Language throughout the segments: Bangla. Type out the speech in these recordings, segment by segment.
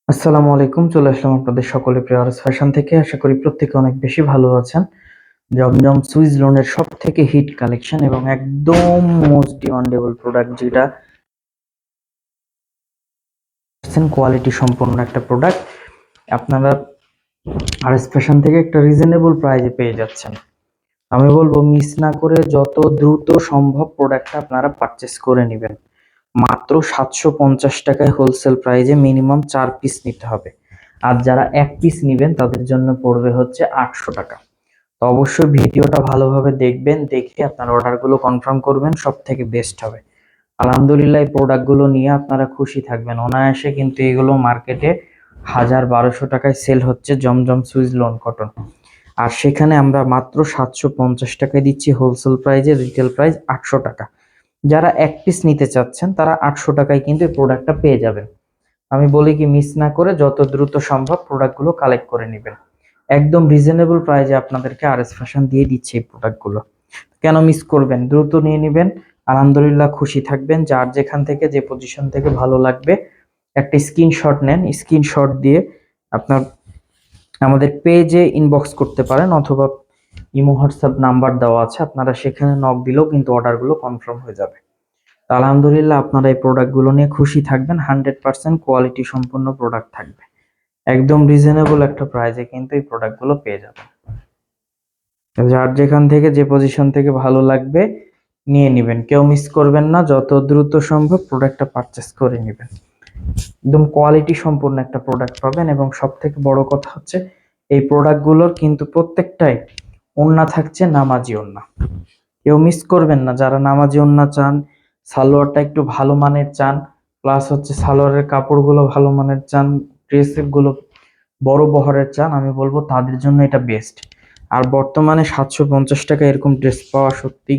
আসসালামু আলাইকুম। চলে আসলাম আপনাদের সকলের প্রিয় আরএস ফ্যাশন থেকে। আশা করি প্রত্যেকে অনেক বেশি ভালো আছেন। জমজম সুইস লোনের সবথেকে হিট কালেকশন এবং একদম মোস্ট ডিমান্ডেবল প্রোডাক্ট, যেটা কোয়ালিটি সম্পন্ন একটা প্রোডাক্ট আপনারা আরএস ফ্যাশন থেকে একটা রিজনেবল প্রাইসে পেয়ে যাচ্ছেন। আমি বলবো মিস না করে যত দ্রুত সম্ভব প্রোডাক্টটা আপনারা পারচেস করে নেবেন। মাত্র 750 টাকায় হোলসেল প্রাইজে মিনিমাম 4 পিস নিতে হবে। আর যারা 1 পিস নিবেন তাদের জন্য পড়বে হচ্ছে 800 টাকা। তো অবশ্যই ভিডিওটা ভালোভাবে দেখবেন, দেখে আপনার অর্ডারগুলো কনফার্ম করবেন, সব থেকে বেস্ট হবে। আলহামদুলিল্লাহ এই প্রোডাক্টগুলো নিয়ে আপনারা খুশি থাকবেন। অনায়াসে কিন্তু এগুলো মার্কেটে 1000-1200 টাকায় সেল হচ্ছে, জমজম সুইস লোন কটন। আর সেখানে আমরা মাত্র 750 টাকায় দিচ্ছি হোলসেল প্রাইজে, রিটেল প্রাইস 800 টাকা। যারা 1 পিস নিতে চাচ্ছেন তারা 800 টাকায় কিন্তু এই প্রোডাক্টটা পেয়ে যাবেন। আমি বলি কি, মিস না করে যত দ্রুত সম্ভব প্রোডাক্টগুলো কালেক্ট করে নেবেন। একদম রিজনেবল প্রাইজে আপনাদেরকে আরএস ফ্যাশন দিয়ে দিচ্ছে এই প্রোডাক্টগুলো। কেন মিস করবেন? দ্রুত নিয়ে নেবেন। আলহামদুলিল্লাহ খুশি থাকবেন। যার যেখান থেকে যে পজিশন থেকে ভালো লাগবে একটা স্ক্রিনশট নেন, স্ক্রিনশট দিয়ে আপনার আমাদের পেজে ইনবক্স করতে পারেন, অথবা ইমো হোয়াটসঅ্যাপ নাম্বার দেওয়া আছে, আপনারা সেখানে নক দিলেও কিন্তু অর্ডারগুলো কনফার্ম হয়ে যাবে। তো আলহামদুলিল্লাহ আপনারা এই প্রোডাক্টগুলো নিয়ে খুশি থাকবেন। 100% কোয়ালিটি সম্পন্ন প্রোডাক্ট থাকবে। একদম রিজনেবল একটা প্রাইসে কিন্তু এই প্রোডাক্টগুলো পেয়ে যাবেন। যার যেখান থেকে যে পজিশন থেকে ভালো লাগবে নিয়ে নেবেন, কেউ মিস করবেন না। যত দ্রুত সম্ভব প্রোডাক্টটা পারচেস করে নেবেন। একদম কোয়ালিটি সম্পন্ন একটা প্রোডাক্ট পাবেন। এবং সব থেকে বড় কথা হচ্ছে এই প্রোডাক্টগুলোর কিন্তু প্রত্যেকটাই ওড়না থাকছে নামাজি ওড়না। কেউ মিস করবেন না। যারা নামাজি ওড়না চান, সালোয়ারটা একটু ভালো মানের চান, প্লাস হচ্ছে সালোয়ারের কাপড়গুলো ভালো মানের চান, ড্রেস গুলো বড় বহরের চান, আমি বলবো তাদের জন্য এটা বেস্ট। আর বর্তমানে 750 টাকা এরকম ড্রেস পাওয়া সত্যি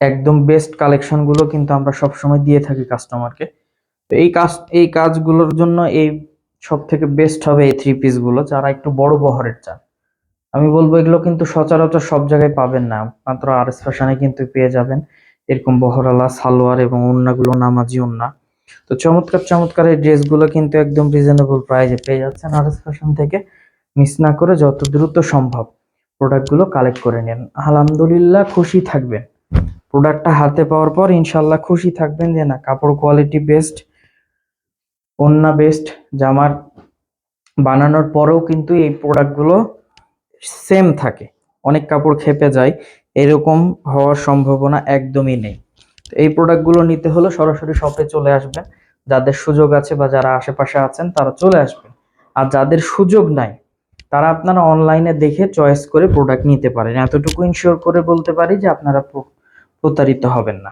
একদম বেস্ট। কালেকশন গুলো কিন্তু আমরা সবসময় দিয়ে থাকি কাস্টমারকে। তো এই কাজগুলোর জন্য এই সব থেকে বেস্ট হবে এই থ্রি পিস গুলো, যারা একটু বড় বহরের চান। আমি বলবো এগুলো কিন্তু সচরাচর সব জায়গায় পাবেন না, মাত্র আরএস ফ্যাশনে কিন্তু পেয়ে যাবেন এরকম বহরওয়ালা সালোয়ার এবং ওড়নাগুলো নামাজি ওড়না। তো চমৎকার চমৎকার এই ড্রেসগুলো কিন্তু একদম রিজনেবল প্রাইসে পেয়ে যাচ্ছেন আরএস ফ্যাশন থেকে। মিস না করে যত দ্রুত সম্ভব প্রোডাক্টগুলো কালেক্ট করে নেন। আলহামদুলিল্লাহ খুশি থাকবেন। প্রোডাক্টটা হাতে পাওয়ার পর ইনশাল্লাহ খুশি থাকবেন যে না, কাপড় কোয়ালিটি বেস্ট, ওড়না বেস্ট, জামার বানানোর পরেও কিন্তু এই প্রোডাক্টগুলো সেম থাকে। অনেক কাপড় খেপে যায়, এরকম হওয়ার সম্ভাবনা একদমই নেই। তো এই প্রোডাক্টগুলো নিতে হলে সরাসরি শপে চলে আসবেন। যাদের সুযোগ আছে বা যারা আশেপাশে আছেন তারা চলে আসবেন। আর যাদের সুযোগ নাই তারা আপনারা অনলাইনে দেখে চয়েস করে প্রোডাক্ট নিতে পারেন। এতটুকু ইনশিওর করে বলতে পারি যে আপনারা প্রতারিত হবেন না।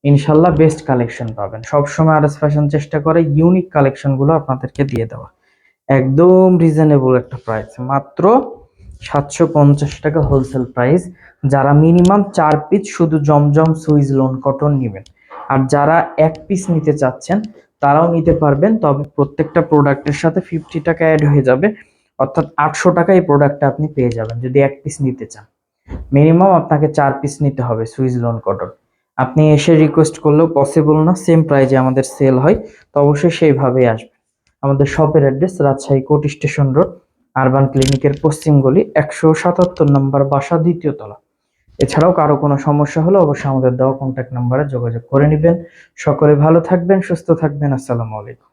ইনশাল্লাহ বেস্ট কালেকশন পাবেন। সবসময় আরএস ফ্যাশন চেষ্টা করে ইউনিক কালেকশনগুলো আপনাদেরকে দিয়ে দেওয়া। একদম রিজনেবল একটা প্রাইস, মাত্র 750 টাকা হোলসেল প্রাইস। যারা মিনিমাম 4 পিস শুধু জমজম সুইস লোন কটন নেবেন, আর যারা 1 পিস নিতে চাচ্ছেন তারাও নিতে পারবেন, তবে প্রত্যেকটা প্রোডাক্টের সাথে 50 টাকা অ্যাড হয়ে যাবে। অর্থাৎ 800 টাকা এই প্রোডাক্টটা আপনি পেয়ে যাবেন যদি 1 পিস নিতে চান। মিনিমাম আপনাকে 4 পিস নিতে হবে সুইস লোন কটন। আপনি এসে রিকোয়েস্ট করলেও পসিবল না, সেম প্রাইজে আমাদের সেল হয়। তো অবশ্যই সেইভাবেই আসবেন। আমাদের শপের address Rajshahi court station road, urban ক্লিনিকের পশ্চিম গলি, 177 নম্বর বাসা, দ্বিতীয় তলা। এছাড়াও কারো কোনো সমস্যা হলে অবশ্যই আমাদের দেওয়া কন্ট্যাক্ট নাম্বারে যোগাযোগ করে নেবেন। সকলে ভালো থাকবেন, সুস্থ থাকবেন। আসসালামু আলাইকুম।